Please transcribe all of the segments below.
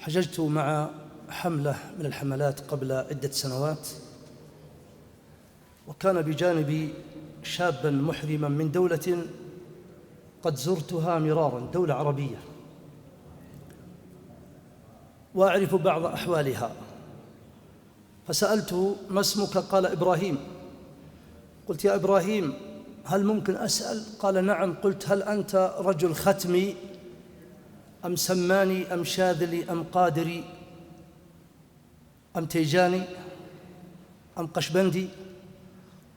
حججت مع حملة من الحملات قبل عدة سنوات، وكان بجانبي شابا محرما من دولة قد زرتها مرارا، دولة عربية، وأعرف بعض أحوالها. فسألته: ما اسمك؟ قال: إبراهيم. قلت: يا إبراهيم، هل ممكن أسأل؟ قال: نعم. قلت: هل أنت رجل ختمي أم سماني أم شاذلي أم قادري أم تيجاني أم قشبندي؟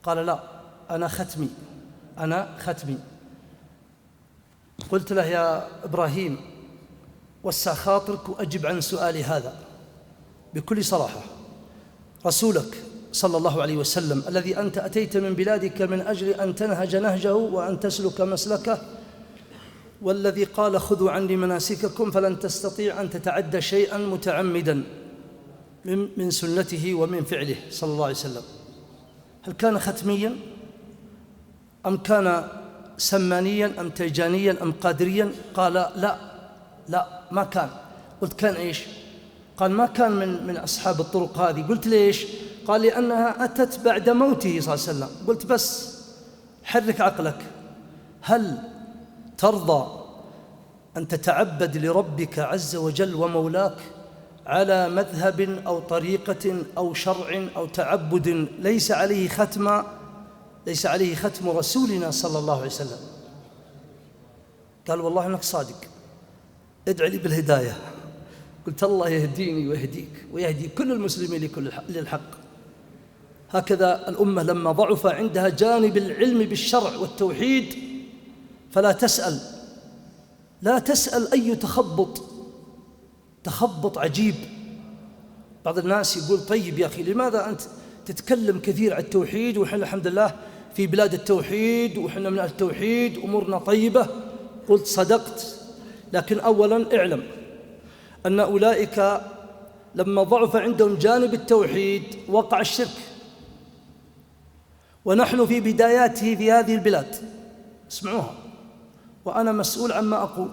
قال: لا، أنا ختمي، أنا ختمي. قلت له: يا إبراهيم، وسع خاطرك وأجب عن سؤالي هذا بكل صراحة. رسولك صلى الله عليه وسلم الذي أنت أتيت من بلادك من أجل أن تنهج نهجه وأن تسلك مسلكه، والذي قال: خذوا عني مناسككم، فلن تستطيع أن تتعدى شيئا متعمدا من سنته ومن فعله صلى الله عليه وسلم، هل كان ختميا أم كان سمانيا أم تيجانيا أم قادريا؟ قال: لا ما كان. قلت: كان إيش؟ قال: ما كان من أصحاب الطرق هذه. قلت: ليش؟ قال: لأنها أتت بعد موته صلى الله عليه وسلم. قلت: بس حرك عقلك، هل ترضى أن تتعبد لربك عز وجل ومولاك على مذهب أو طريقة أو شرع أو تعبد ليس عليه ختم رسولنا صلى الله عليه وسلم؟ قال: والله إنك صادق، ادعي لي بالهداية. قلت: الله يهديني ويهديك ويهدي كل المسلمين للحق. هكذا الأمة لما ضعف عندها جانب العلم بالشرع والتوحيد فلا تسأل، لا تسأل أي تخبط عجيب. بعض الناس يقول: طيب يا أخي، لماذا أنت تتكلم كثير عن التوحيد وإحنا الحمد لله في بلاد التوحيد وإحنا من أهل التوحيد أمورنا طيبة؟ قلت: صدقت، لكن أولا اعلم أن أولئك لما ضعف عندهم جانب التوحيد وقع الشرك، ونحن في بداياته في هذه البلاد، اسمعوها، وأنا مسؤول عما أقول،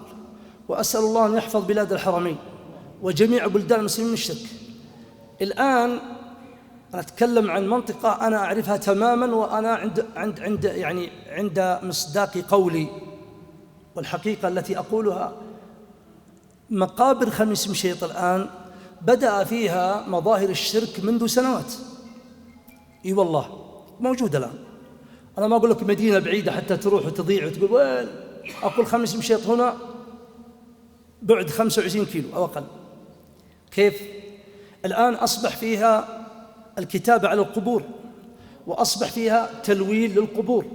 وأسأل الله أن يحفظ بلاد الحرمين وجميع بلدان المسلمين من الشرك. الآن أنا أتكلم عن منطقة أنا أعرفها تماماً، وأنا عند مصداق قولي والحقيقة التي أقولها. مقابر خميس مشيط الآن بدأ فيها مظاهر الشرك منذ سنوات. إي والله موجودة الآن. أنا ما أقول لك مدينة بعيدة حتى تروح وتضيع وتقول وين، أقول خميس مشيط هنا بعد 25 كيلو أو أقل. كيف؟ الآن أصبح فيها الكتابة على القبور، وأصبح فيها تلوين للقبور،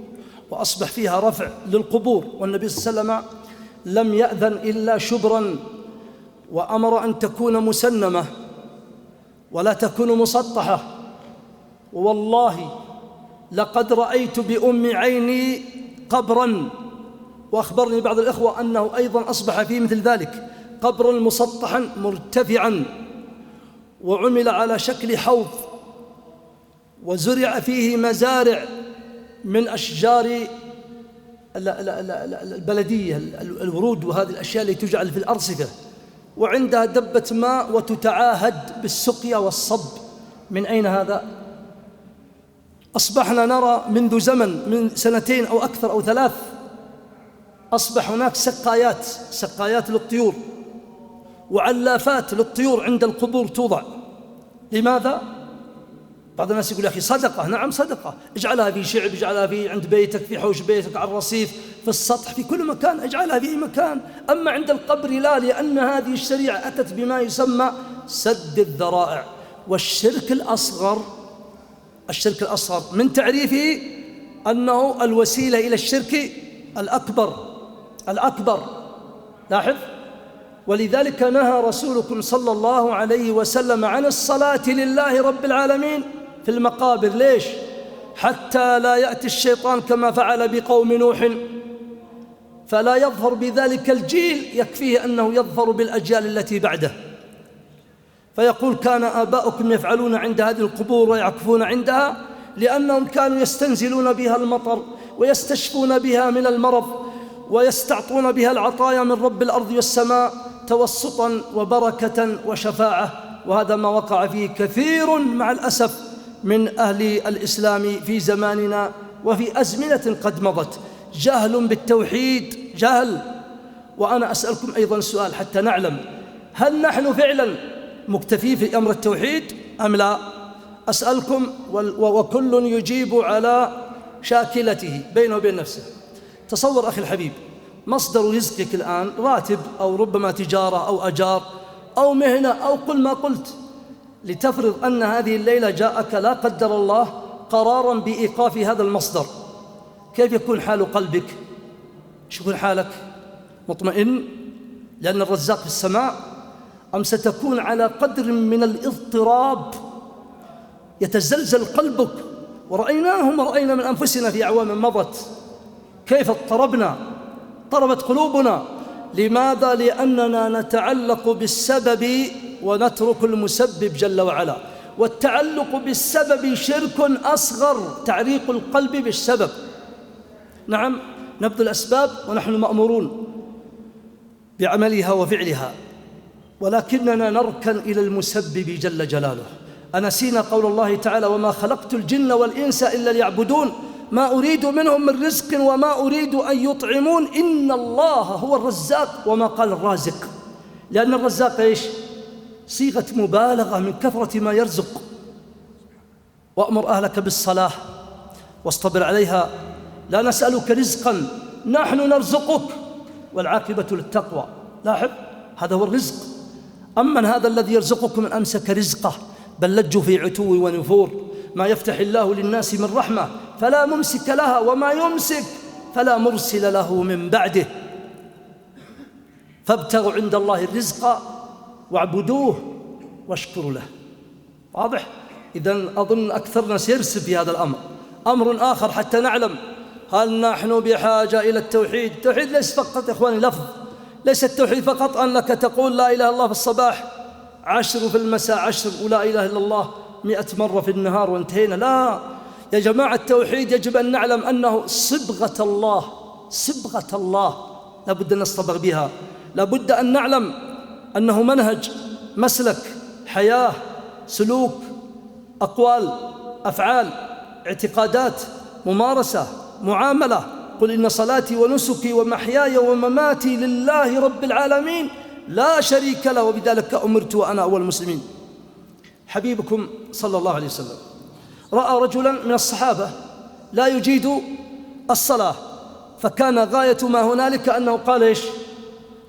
وأصبح فيها رفع للقبور، والنبي صلى الله عليه وسلم لم يأذن إلا شبرا، وأمر أن تكون مسنمة ولا تكون مسطحة. والله لقد رأيت بأم عيني قبرا، وأخبرني بعض الإخوة أنه أيضا أصبح فيه مثل ذلك، قبرا مسطحا مرتفعا، وعمل على شكل حوض، وزرع فيه مزارع من أشجار البلدية، الورود وهذه الأشياء التي تجعل في الأرصفة، وعندها دبة ماء وتتعاهد بالسقيا والصب. من أين هذا؟ أصبحنا نرى منذ زمن، من 2 أو أكثر أو 3، أصبح هناك سقايات للطيور وعلافات للطيور عند القبور توضع. لماذا؟ بعض الناس يقول: يا أخي صدقة. نعم صدقة، اجعلها في شعب، اجعلها في عند بيتك، في حوش بيتك، على الرصيف، في السطح، في كل مكان، اجعلها في أي مكان. أما عند القبر لا، لأن هذه الشريعة أتت بما يسمى سد الذرائع. والشرك الأصغر من تعريفه أنه الوسيلة إلى الشرك الأكبر. لاحظ: ولذلك نهى رسولكم صلى الله عليه وسلم عن الصلاة لله رب العالمين في المقابر. ليش؟ حتى لا يأتي الشيطان كما فعل بقوم نوح فلا يظفر بذلك الجيل، يكفيه أنه يظفر بالأجيال التي بعده، فيقول: كان آباؤكم يفعلون عند هذه القبور ويعكفون عندها، لأنهم كانوا يستنزلون بها المطر ويستشفون بها من المرض ويستعطون بها العطايا من رب الأرض والسماء، توسطا وبركة وشفاعة، وهذا ما وقع فيه كثير مع الأسف من أهل الإسلام في زماننا وفي أزمنة قد مضت. جهل بالتوحيد، جهل. وأنا أسألكم أيضا سؤال حتى نعلم، هل نحن فعلا مكتفي في أمر التوحيد أم لا؟ أسألكم وكل يجيب على شاكلته بينه وبين نفسه. تصور أخي الحبيب، مصدر رزقك الآن راتب أو ربما تجارة أو أجار أو مهنة أو قل ما قلت، لتفرض أن هذه الليلة جاءك لا قدر الله قرارا بإيقاف هذا المصدر، كيف يكون حال قلبك؟ شو يكون حالك؟ مطمئن لأن الرزاق في السماء، أم ستكون على قدر من الاضطراب يتزلزل قلبك؟ ورأينا من أنفسنا في أعوام مضت كيف اضطربت قلوبنا. لماذا؟ لأننا نتعلق بالسبب ونترك المسبب جل وعلا، والتعلق بالسبب شرك أصغر، تعليق القلب بالسبب. نعم نبذل الأسباب ونحن مأمورون بعملها وفعلها، ولكننا نركن إلى المسبب جل جلاله. أنسينا قول الله تعالى: وما خلقت الجن والإنس إلا ليعبدون ما أريد منهم من رزق وما أريد أن يطعمون إن الله هو الرزاق. وما قال الرازق، لأن الرزاق إيش؟ صيغة مبالغة من كثرة ما يرزق. وأمر أهلك بالصلاة واصطبر عليها، لا نسألك رزقا نحن نرزقك والعاقبة للتقوى. لاحظ، هذا هو الرزق. أما هذا الذي يرزقكم من أمسك رزقه بل لجوا في عتو ونفور. ما يفتح الله للناس من رحمة فلا ممسك لها وما يمسك فلا مرسل له من بعده. فابتغوا عند الله الرزق واعبدوه واشكروا له. واضح؟ إذن أظن أكثرنا سيرسب في هذا الأمر. أمر آخر حتى نعلم، هل نحن بحاجة إلى التوحيد؟ التوحيد ليس فقط يا إخواني لفظ، ليس التوحيد فقط أنك تقول لا إله إلا الله في الصباح 10 في المساء 10 ولا إله إلا الله 100 مرة في النهار وانتهينا. لا يا جماعة، التوحيد يجب أن نعلم أنه صبغة الله، صبغة الله لابد أن نصطبغ بها. لابد أن نعلم أنه منهج، مسلك، حياة، سلوك، أقوال، أفعال، اعتقادات، ممارسة، معاملة. قل إن صلاتي ونسكي ومحياي ومماتي لله رب العالمين لا شريك له وبذلك أمرت وأنا أول المسلمين. حبيبكم صلى الله عليه وسلم رأى رجلا من الصحابة لا يجيد الصلاة، فكان غاية ما هنالك أنه قال إيش؟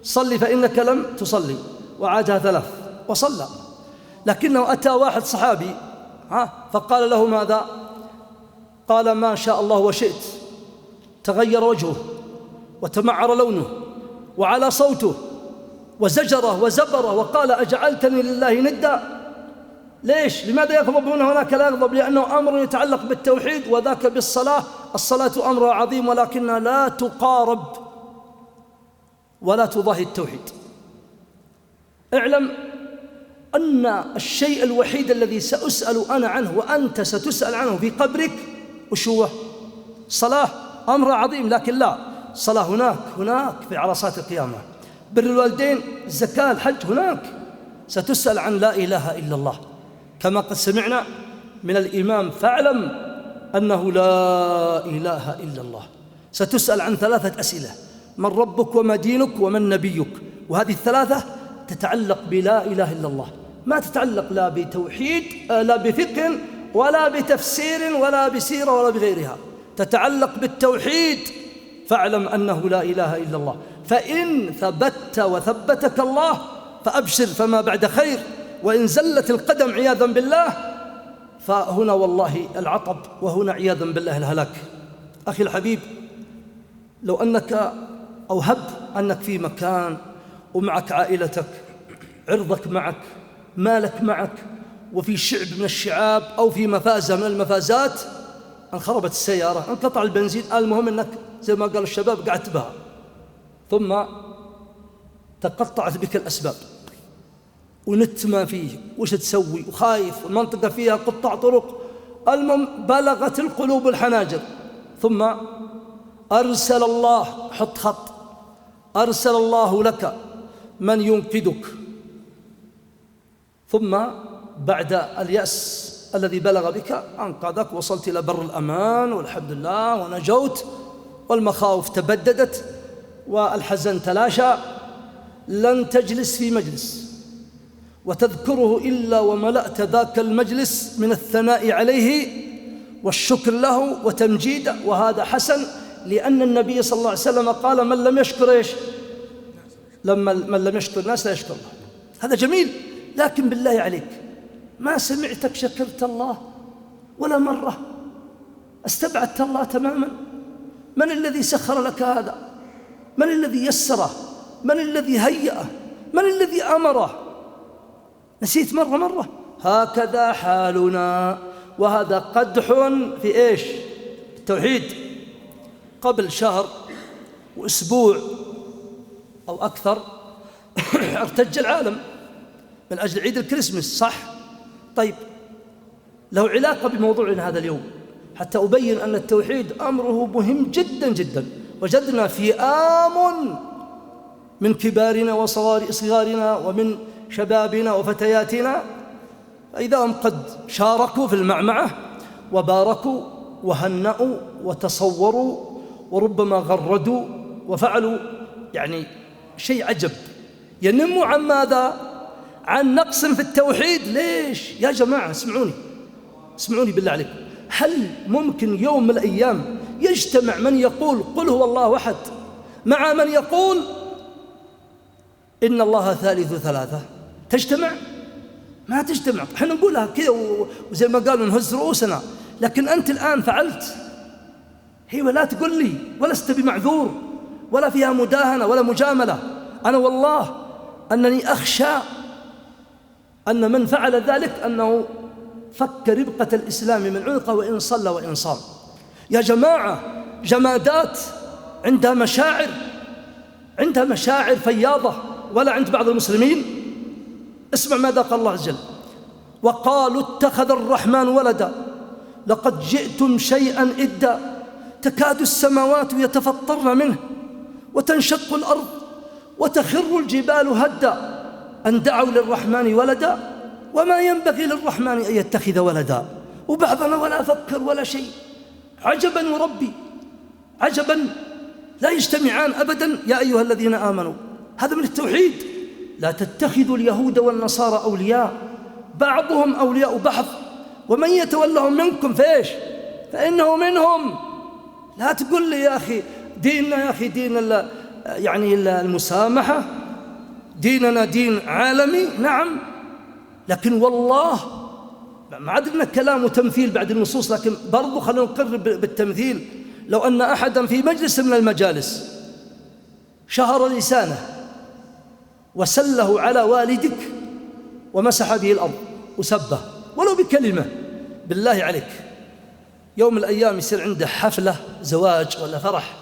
صلي فإنك لم تصلي، وعادها 3 وصلى. لكنه أتى واحد صحابي فقال له ماذا؟ قال ما شاء الله وشئت. تغير وجهه وتمعر لونه وعلى صوته وزجره وزبره وقال أجعلتني لله ندا؟ ليش؟ لماذا يغضب هناك لا يغضب؟ لأنه أمر يتعلق بالتوحيد، وذاك بالصلاة. الصلاة أمر عظيم ولكنها لا تقارب ولا تضاهي التوحيد. اعلم أن الشيء الوحيد الذي سأسأل أنا عنه وأنت ستسأل عنه في قبرك وش هو؟ صلاة. أمر عظيم، لكن لا، صلاة هناك في عرصات القيامة. بر الوالدين، الزكاة، الحج هناك. ستسأل عن لا إله إلا الله كما قد سمعنا من الإمام: فاعلم أنه لا إله إلا الله. ستسأل عن 3 أسئلة: من ربك وما دينك ومن نبيك. وهذه ال3 تتعلق بلا إله إلا الله، ما تتعلق لا بتوحيد لا بفقه ولا بتفسير ولا بسيرة ولا بغيرها، تتعلق بالتوحيد. فاعلم أنه لا إله إلا الله، فإن ثبت وثبتك الله فأبشر فما بعد خير، وإن زلت القدم عياذا بالله فهنا والله العطب، وهنا عياذا بالله الهلاك. أخي الحبيب، لو أنك أو هب أنك في مكان ومعك عائلتك، عرضك معك، مالك معك، وفي شعب من الشعاب أو في مفازة من المفازات، انخربت السيارة، انقطع البنزين، المهم أنك زي ما قال الشباب قعدت بها، ثم تقطعت بك الأسباب ونت ما فيه، وش تسوي؟ وخايف، والمنطقة فيها قطاع طرق، المهم بلغت القلوب الحناجر. ثم أرسل الله، حط خط، أرسل الله لك من ينقذك، ثم بعد اليأس الذي بلغ بك أنقذك، وصلت إلى بر الأمان والحمد لله ونجوت، والمخاوف تبددت والحزن تلاشى. لن تجلس في مجلس وتذكره إلا وملأت ذاك المجلس من الثناء عليه والشكر له وتمجيده، وهذا حسن، لأن النبي صلى الله عليه وسلم قال: من لم يشكر إيش؟ من لم يشكر الناس لا يشكر الله. هذا جميل، لكن بالله عليك ما سمعتك شكرت الله ولا مرة؟ استبعدت الله تماما. من الذي سخر لك هذا؟ من الذي يسره؟ من الذي هيأه؟ من الذي أمره؟ نسيت مرة. هكذا حالنا، وهذا قدح في إيش؟ التوحيد. قبل شهر وأسبوع أو أكثر ارتج العالم من أجل عيد الكريسماس، صح؟ طيب، له علاقة بموضوعنا هذا اليوم، حتى أبين أن التوحيد أمره مهم جدا جدا. وجدنا فئام من كبارنا وصغارنا ومن شبابنا وفتياتنا فإذا هم قد شاركوا في المعمعة وباركوا وهنأوا وتصوروا وربما غردوا وفعلوا يعني شيء عجب، ينموا عن ماذا؟ عن نقص في التوحيد. ليش يا جماعة؟ اسمعوني بالله عليكم. هل ممكن يوم من الأيام يجتمع من يقول قل هو الله أحد مع من يقول إن الله ثالث ثلاثة؟ تجتمع؟ ما تجتمع. احنا نقولها كذا وزي ما قالوا نهز رؤوسنا، لكن أنت الآن فعلت. هي ولا تقول لي ولست بمعذور ولا فيها مداهنة ولا مجاملة. أنا والله أنني أخشى أن من فعل ذلك أنه فك ربقة الإسلام من عنقه وإن صلى وإن صام. يا جماعة، جمادات عندها مشاعر فياضة، ولا عند بعض المسلمين. اسمع ماذا قال الله عز وجل: وقالوا اتخذ الرحمن ولدا لقد جئتم شيئا إدا تكاد السماوات يتفطرن منه وتنشق الأرض وتخر الجبال هدا أن دعوا للرحمن ولدا وما ينبغي للرحمن أن يتخذ ولدا. وبعضنا ولا فكر ولا شيء. عجبا وربي، عجبا، لا يجتمعان أبدا. يا أيها الذين آمنوا، هذا من التوحيد. لا تتخذوا اليهود والنصارى أولياء بعضهم أولياء بعض ومن يتولهم منكم فإيش؟ فإنه منهم. لا تقول لي يا أخي ديننا، يا أخي دين يعني المسامحة، ديننا دين عالمي. نعم، لكن والله ما عندنا كلام وتمثيل بعد النصوص، لكن برضو خلينا نقرب بالتمثيل. لو أن أحدا في مجلس من المجالس شهر لسانه وسله على والدك ومسح به الأرض وسبه ولو بكلمة، بالله عليك يوم من الأيام يصير عنده حفلة زواج ولا فرح،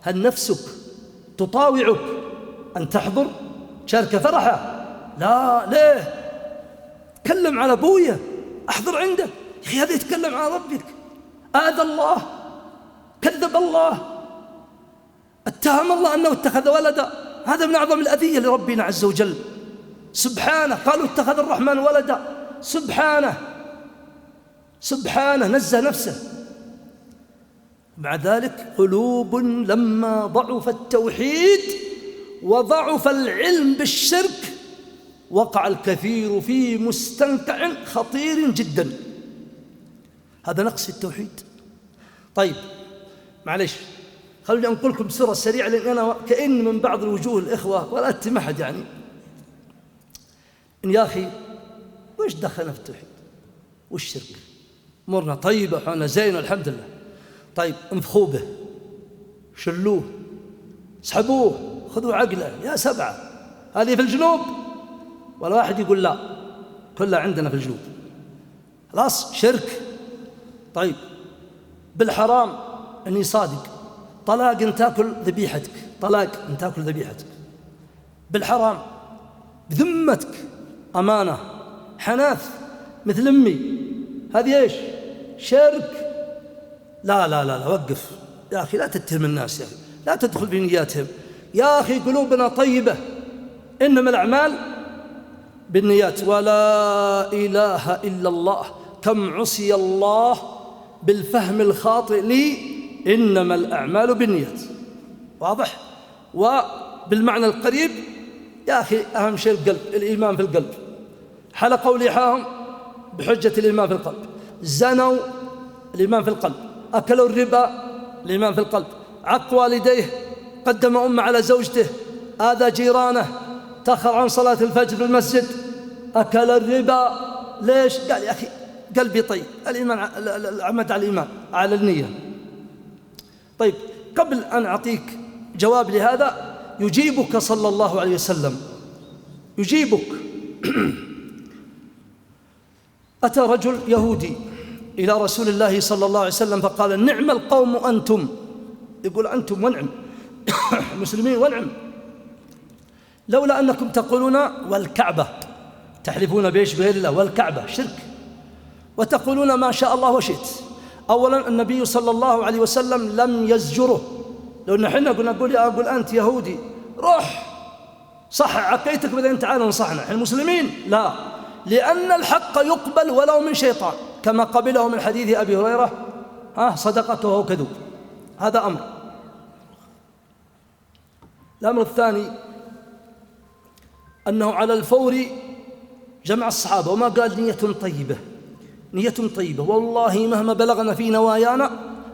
هل نفسك تطاوعك أن تحضر تشارك فرحه؟ لا. ليه؟ تكلم على أبويا، أحضر عنده. يا أخي هذا يتكلم على ربك، آذى الله، كذب الله، اتهم الله أنه اتخذ ولدا. هذا من أعظم الأذية لربنا عز وجل سبحانه. قالوا اتخذ الرحمن ولدا، سبحانه نزه نفسه. مع ذلك قلوب لما ضعف التوحيد وضعف العلم بالشرك وقع الكثير في مستنقع خطير جدا. هذا نقص في التوحيد. طيب معليش، خلوني أنقل لكم بسرعة سريعة، لأن أنا كأن من بعض الوجوه الإخوة ولا أتمحد يعني إن يا أخي وإيش دخلنا في التوحيد والشرك؟ أمورنا طيبة وحنا زين الحمد لله. طيب انفخوا به، شلوه، اسحبوه، خذوا عقله يا سبعة. هذه في الجنوب، ولا واحد يقول لا، كلها عندنا في الجنوب. خلاص شرك. طيب بالحرام أني صادق، طلاق أن تأكل ذبيحتك، طلاق أن تأكل ذبيحتك بالحرام، بذمتك أمانة، حناث مثل أمي، هذه إيش؟ شرك. لا وقف يا أخي، لا تتهم الناس يا أخي، لا تدخل بنياتهم يا أخي. قلوبنا طيبة، إنما الأعمال بالنيات. ولا إله إلا الله، كم عصي الله بالفهم الخاطئ لي إنما الأعمال بالنيات. واضح؟ وبالمعنى القريب يا أخي أهم شيء القلب، الإيمان في القلب. حلقوا لحاهم بحجة الإيمان في القلب، زنوا الإيمان في القلب، أكلوا الربا الإيمان في القلب، عق والديه، قدم أمه على زوجته، آذى جيرانه، تأخر عن صلاة الفجر في المسجد، أكل الربا. ليش؟ قال يا أخي قلبي طيب، الإيمان عمد على الإيمان على النية. طيب قبل أن أعطيك جواب لهذا يجيبك صلى الله عليه وسلم، يجيبك. أتى رجل يهودي إلى رسول الله صلى الله عليه وسلم فقال: نعم القوم أنتم. يقول أنتم ونعم مسلمين ونعم، لولا أنكم تقولون والكعبة، تحلفون بإيش؟ بغير الله، والكعبة شرك، وتقولون ما شاء الله وشئت. أولا النبي صلى الله عليه وسلم لم يزجره. لو نحن نقول يا أقول أنت يهودي روح صح عقيدتك بعدين تعال نصحنا احنا مسلمين، لا، لأن الحق يقبل ولو من شيطان، كما قبله من حديث أبي هريرة صدقته وهو كذوب. هذا أمر. الأمر الثاني أنه على الفور جمع الصحابة، وما قال نية طيبة، نية طيبة والله مهما بلغنا في نوايانا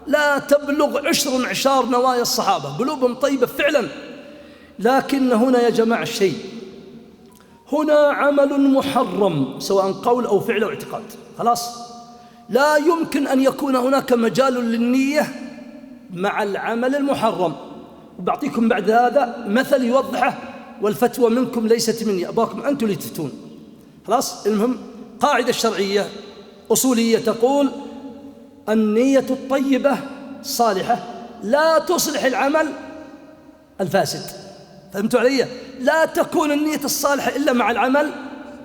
لا تبلغ 10 معشار نوايا الصحابة، قلوبهم طيبة فعلا. لكن هنا يا جماعة الشيء، هنا عمل محرم سواء قول أو فعل أو اعتقاد، خلاص لا يمكن أن يكون هناك مجال للنية مع العمل المحرم. وبعطيكم بعد هذا مثل يوضحه، والفتوى منكم ليست مني، أباكم أنتم اللي تفتون. خلاص المهم قاعدة شرعية أصولية تقول: النية الطيبة الصالحة لا تصلح العمل الفاسد. فهمتوا علي؟ لا تكون النية الصالحة إلا مع العمل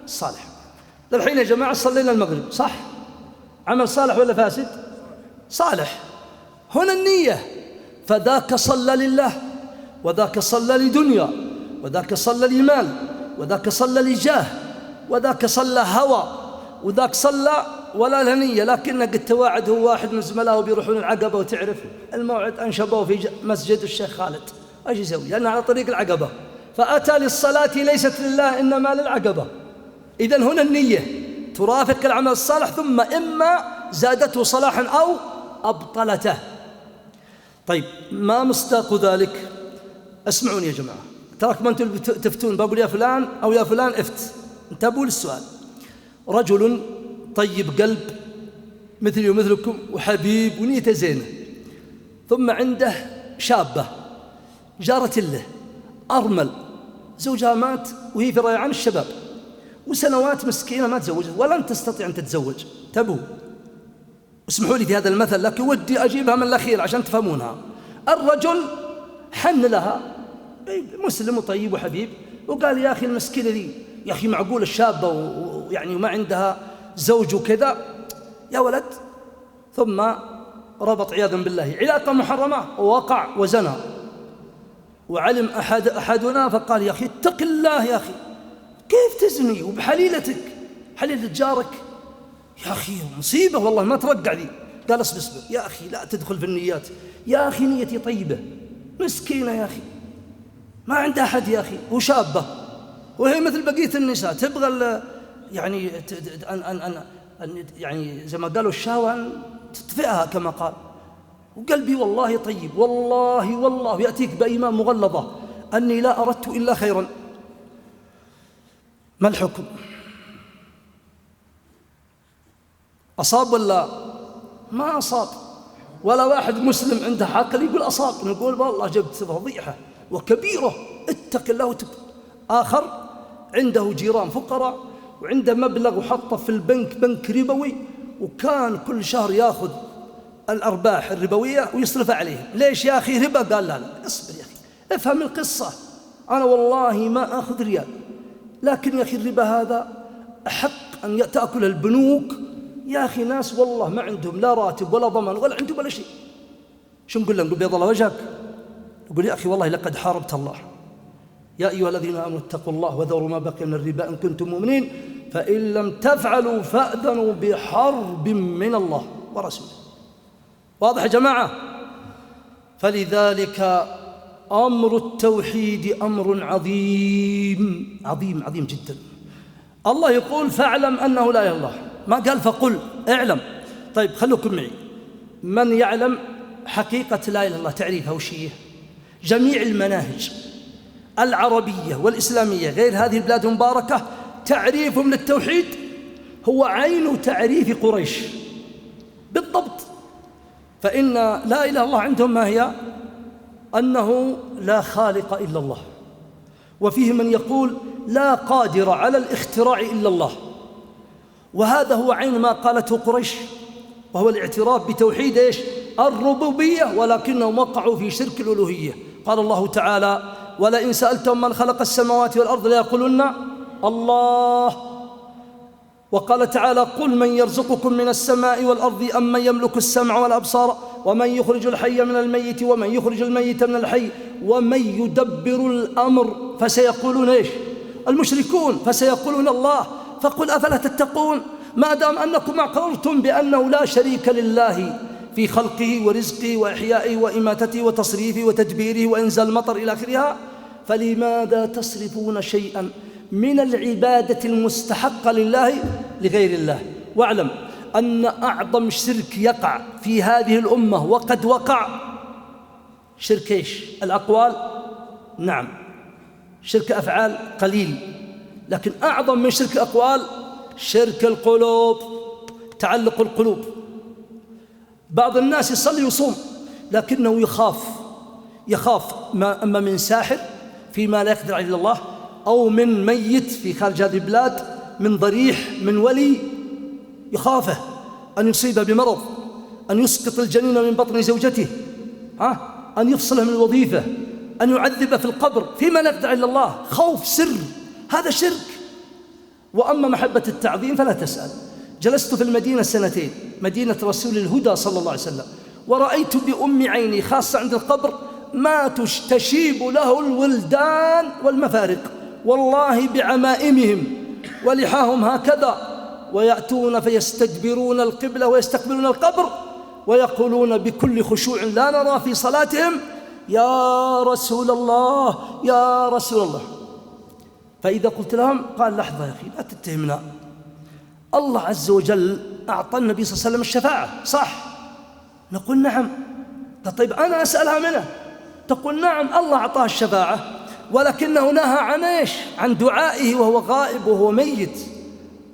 الصالح. الحين يا جماعة صلينا المغرب صح؟ عمل صالح ولا فاسد؟ صالح. هنا النية، فذاك صلى لله، وذاك صلى لدنيا، وذاك صلى لمال، وذاك صلى لجاه، وذاك صلى هوى، وذاك صلى ولا لنية، لكنه قد توعد هو واحد من زملائه بيروحون العقبة، وتعرف الموعد أنشبوه في مسجد الشيخ خالد، ايش يسوي؟ لأنه على طريق العقبة، فأتى للصلاة ليست لله إنما للعقبة. إذن هنا النية ترافق العمل الصالح، ثم إما زادته صلاحا أو أبطلته. طيب ما مصداق ذلك؟ اسمعوني يا جماعة، تراكم أنتم تفتون، بقول يا فلان أو يا فلان افت، انتبهوا للسؤال. رجل طيب قلب مثلي ومثلكم وحبيب ونيته زينة، ثم عنده شابة جارة له أرمل، زوجها مات وهي في ريعان الشباب، وسنوات مسكينة ما تزوجت ولن تستطيع أن تتزوج. انتبهوا، اسمحوا لي في هذا المثل، لكن ودي أجيبها من الأخير عشان تفهمونها. الرجل حن لها، مسلم وطيب وحبيب، وقال يا أخي المسكينة ذي، يا أخي معقول الشابة ويعني ما عندها زوج وكذا يا ولد. ثم ربط عياذا بالله علاقة محرمة ووقع وزنى، وعلم أحدنا فقال يا أخي اتق الله، يا أخي كيف تزني وبحليلتك، حليلة جارك، يا أخي مصيبة والله ما ترقع ذي. قال اصبر يا أخي لا تدخل في النيات، يا أخي نيتي طيبة، مسكينة يا أخي ما عندها أحد يا أخي، وشابة وهي مثل بقية النساء تبغى يعني يعني زي ما قالوا الشهوة أن تطفئها كما قال، وقلبي والله طيب، والله يأتيك بأيمان مغلظة أني لا أردت إلا خيرا. ما الحكم؟ أصاب ولا ما أصاب؟ ولا واحد مسلم عنده عقل يقول أصاب، نقول والله جبت فضيحة وكبيرة، اتق الله آخر عنده جيران فقراء وعنده مبلغ وحطه في البنك، بنك ربوي، وكان كل شهر ياخذ الأرباح الربوية ويصرف عليهم. ليش يا أخي ربا؟ قال لا اصبر يا أخي افهم القصة، أنا والله ما أخذ ريال، لكن يا أخي الربا هذا أحق أن تأكل البنوك، يا أخي ناس والله ما عندهم لا راتب ولا ضمان ولا عندهم ولا شيء. شو نقول له؟ نقول بيض الله وجهك؟ نقول يا أخي والله لقد حاربت الله، يا أيها الذين آمنوا اتقوا الله وذروا ما بقي من الربا إن كنتم مؤمنين فإن لم تفعلوا فأذنوا بحرب من الله ورسوله. واضح يا جماعة؟ فلذلك أمر التوحيد أمر عظيم عظيم عظيم جدا. الله يقول فاعلم أنه لا إله إلا الله، ما قال فقل اعلم. طيب خلوكم معي، من يعلم حقيقة لا إله إلا الله تعريفها وش هي؟ جميع المناهج العربية والإسلامية غير هذه البلاد المباركة تعريفهم للتوحيد هو عين تعريف قريش بالضبط. فإن لا إله إلا الله عندهم ما هي؟ أنه لا خالق إلا الله، وفيه من يقول لا قادر على الاختراع إلا الله، وهذا هو عين ما قالته قريش، وهو الاعتراف بتوحيد إيش؟ الربوبية، ولكنهم وقعوا في شرك الألوهية. قال الله تعالى ولئن سألتهم من خلق السماوات والأرض ليقولن الله. وقال تعالى قل من يرزقكم من السماء والأرض أم من يملك السمع والأبصار ومن يخرج الحي من الميت ومن يخرج الميت من الحي ومن يدبر الأمر. فسيقولون إيش؟ المشركون. فسيقولون الله. فقل أفلا تتقون ما دام أنكم أقررتم بأنه لا شريك لله في خلقه ورزقه وإحيائه وإماتته وتصريفه وتدبيره وإنزال المطر إلى آخرها، فلماذا تصرفون شيئا من العبادة المستحقة لله لغير الله؟ واعلم أن أعظم شرك يقع في هذه الأمة وقد وقع شرك إيش؟ الأقوال. نعم، شرك أفعال قليل، لكن أعظم من شرك الأقوال شرك القلوب، تعلق القلوب. بعض الناس يصلي ويصوم لكنه يخاف أما من ساحر فيما لا يقدر عليه الله، أو من ميت في خارج هذه البلاد، من ضريح، من ولي يخافه أن يصيب بمرض، أن يسقط الجنين من بطن زوجته، أن يفصله من الوظيفة، أن يعذب في القبر فيما لا يقدر عليه الله. خوف سر، هذا شرك. وأما محبة التعظيم فلا تسأل. جلست في المدينة سنتين، مدينة رسول الهدى صلى الله عليه وسلم، ورأيت بأم عيني خاصة عند القبر ما تشيب له الولدان والمفارق، والله بعمائمهم ولحاهم هكذا، ويأتون فيستدبرون القبلة ويستقبلون القبر ويقولون بكل خشوع لا نرى في صلاتهم يا رسول الله يا رسول الله. فإذا قلت لهم قال لحظة يا أخي لا تتهمنا، الله عز وجل أعطى النبي صلى الله عليه وسلم الشفاعة صح؟ نقول نعم. طيب أنا أسألها منه، تقول نعم الله أعطاه الشفاعة، ولكنه نهى عن إيش؟ عن دعائه وهو غائب وهو ميت.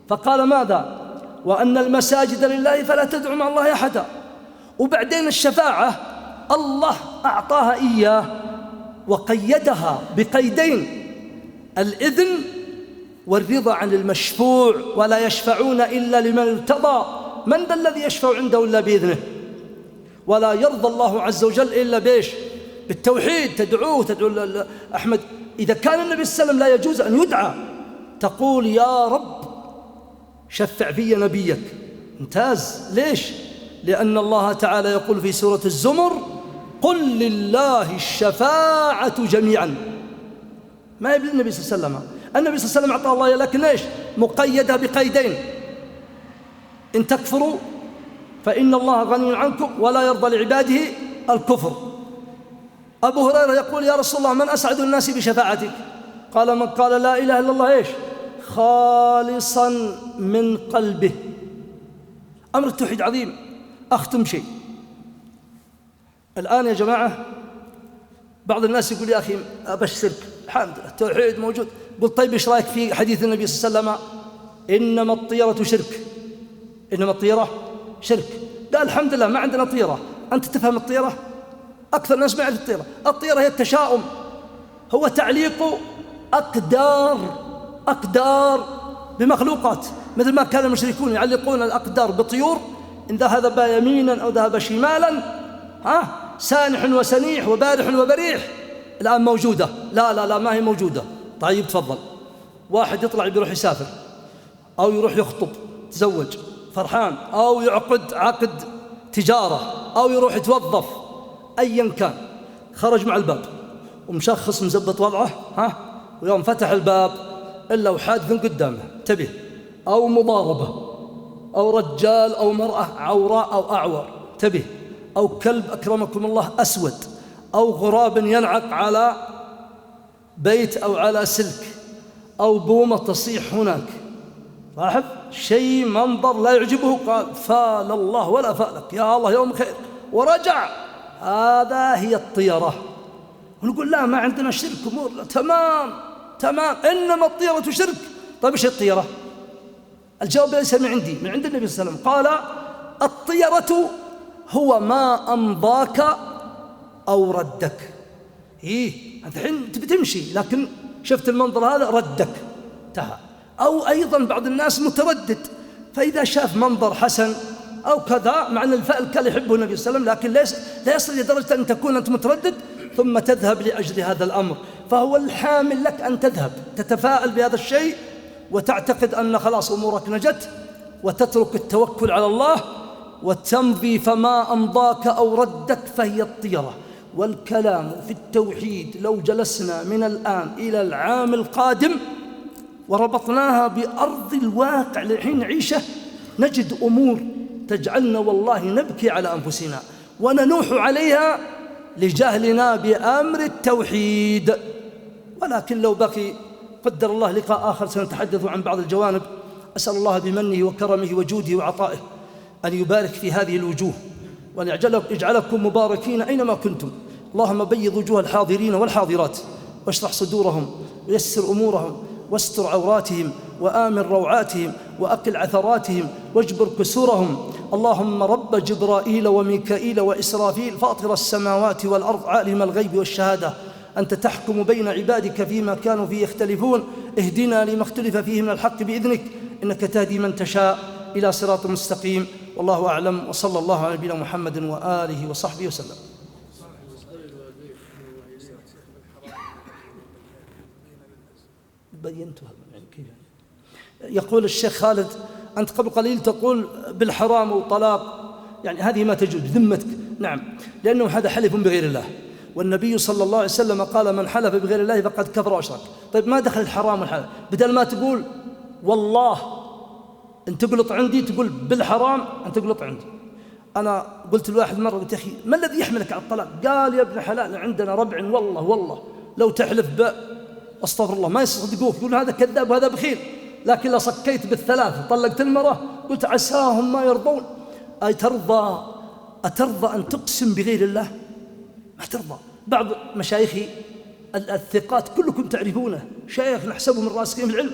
فقال ماذا؟ وأن المساجد لله فلا تدعوا مع الله أحدا. وبعدين الشفاعة الله أعطاها إياه وقيدها بقيدين: الإذن والرضا عن المشفوع، ولا يشفعون إلا لمن ارتضى. من ذا الذي يشفع عنده إلا بإذنه؟ ولا يرضى الله عز وجل إلا بإيش؟ بالتوحيد. تدعوه أحمد، إذا كان النبي صلى الله عليه وسلم لا يجوز أن يدعى تقول يا رب شفع في نبيك. ممتاز. ليش؟ لأن الله تعالى يقول في سورة الزمر قل لله الشفاعة جميعا. ما يبني النبي صلى الله عليه وسلم، النبي صلى الله عليه وسلم أعطاه الله، لكن ليش؟ مقيدة بقيدين: إن تكفروا فإن الله غني عنكم ولا يرضى لعباده الكفر. أبو هريرة يقول يا رسول الله من أسعد الناس بشفاعتك؟ قال من قال لا إله إلا الله إيش؟ خالصا من قلبه. أمر التوحيد عظيم. أختم شيء الآن يا جماعة، بعض الناس يقول يا أخي أبشرك الحمد لله التوحيد موجود. قلت طيب إيش رأيك في حديث النبي صلى الله عليه وسلم إنما الطيرة شرك؟ إنما الطيرة شرك. قال الحمد لله ما عندنا طيرة. أنت تفهم الطيرة؟ أكثر الناس ما يعرف الطيرة. الطيرة هي التشاؤم، هو تعليق أقدار بمخلوقات، مثل ما كان المشركون يعلقون الأقدار بطيور، إن ذهب يمينا أو ذهب شمالا، سانح وسنيح وبارح وبريح. الآن موجودة؟ لا ما هي موجودة. طيب تفضل، واحد يطلع بيروح يسافر أو يروح يخطب تزوج فرحان، أو يعقد عقد تجارة، أو يروح يتوظف، أيا كان، خرج مع الباب ومشخص مزبط وضعه، ويوم فتح الباب إلا وحادث قدامه، انتبه، أو مضاربة، أو رجال أو مرأة عوراء أو أعور، انتبه، أو كلب أكرمكم الله أسود، أو غراب ينعق على بيت أو على سلك، أو بومة تصيح هناك. لاحظ شيء منظر لا يعجبه، قال فال الله ولا فالك، يا الله يوم خير، ورجع. هذا هي الطيرة. ونقول لا ما عندنا شرك أمور، تمام تمام، إنما الطيرة شرك. طيب إيش الطيرة؟ الجواب ليس من عندي، من عند النبي صلى الله عليه وسلم. قال الطيرة هو ما أمضاك أو ردك. أنت الحين تبي تمشي لكن شفت المنظر هذا ردك انتهى. أو أيضا بعض الناس متردد، فإذا شاف منظر حسن أو كذا، مع أن الفعل كان يحبه النبي صلى الله عليه وسلم، لكن لا يصل لدرجة أن تكون أنت متردد ثم تذهب لأجل هذا الأمر. فهو الحامل لك أن تذهب تتفاءل بهذا الشيء وتعتقد أن خلاص أمورك نجت، وتترك التوكل على الله وتمضي فما أمضاك أو ردك، فهي الطيرة. والكلام في التوحيد لو جلسنا من الآن إلى العام القادم وربطناها بأرض الواقع لحين نعيشه، نجد أمور تجعلنا والله نبكي على أنفسنا وننوح عليها لجهلنا بأمر التوحيد. ولكن لو بقي قدر الله لقاء آخر سنتحدث عن بعض الجوانب. أسأل الله بمنه وكرمه وجوده وعطائه أن يبارك في هذه الوجوه، وأن يجعلكم مباركين أينما كنتم. اللهم بيض وجوه الحاضرين والحاضرات، واشرح صدورهم، ويسر أمورهم، واستر عوراتهم، وآمن روعاتهم، وأقل عثراتهم، واجبر كسورهم. اللهم رب جبرائيل وميكائيل وإسرافيل، فاطر السماوات والأرض، عالم الغيب والشهادة، أنت تحكم بين عبادك فيما كانوا فيه يختلفون، اهدنا لما اختلف فيه من الحق بإذنك، إنك تهدي من تشاء إلى صراط مستقيم. والله أعلم، وصلى الله على نبينا محمد وآله وصحبه وسلم. بينتها يعني كيف؟ يقول الشيخ خالد أنت قبل قليل تقول بالحرام وطلاق، يعني هذه ما تجوز بذمتك. نعم، لأنه هذا حلف بغير الله، والنبي صلى الله عليه وسلم قال من حلف بغير الله فقد كفر وأشرك. طيب ما دخل الحرام والحلال؟ بدل ما تقول والله أنت تقلط عندي، تقول بالحرام أنت تقلط عندي. أنا قلت لواحد مرة، قلت يا أخي ما الذي يحملك على الطلاق؟ قال يا ابن حلال عندنا ربع والله لو تحلف أستغفر الله ما يصدقوك، يقول هذا كذاب وهذا بخيل، لكن لو صكيت بالثلاث طلقت المرة قلت عساهم ما يرضون. أترضى أن تقسم بغير الله؟ ما ترضى. بعض مشايخي الثقات كلكم تعرفونه، شيخ نحسبه من راسخين في العلم،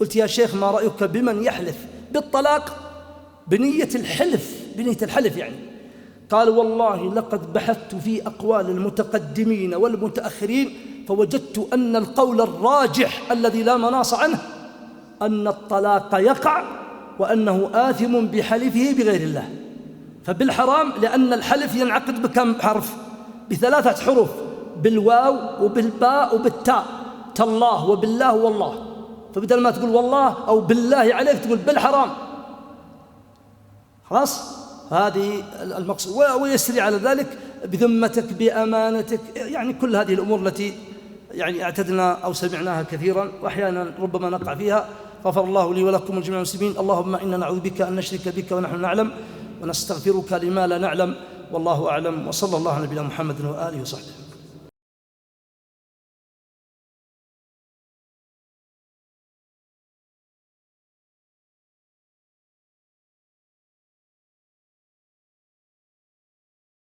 قلت يا شيخ ما رأيك بمن يحلف بالطلاق بنية الحلف يعني؟ قال والله لقد بحثت في أقوال المتقدمين والمتأخرين فوجدت أن القول الراجح الذي لا مناص عنه أن الطلاق يقع، وأنه آثم بحلفه بغير الله. فبالحرام لأن الحلف ينعقد بكم حرف؟ ب3 حروف، بالواو وبالباء وبالتاء، تالله وبالله والله. فبدل ما تقول والله أو بالله عليك تقول بالحرام. خلاص هذه المقصود، ويسري على ذلك بذمتك بأمانتك، يعني كل هذه الأمور التي يعني اعتدنا أو سمعناها كثيرا وأحيانا ربما نقع فيها. غفر الله لي ولكم وجميع المسلمين. اللهم إنا نعوذ بك أن نشرك بك ونحن نعلم، ونستغفرك لما لا نعلم، والله أعلم، وصلى الله على نبينا محمد وآله وصحبه.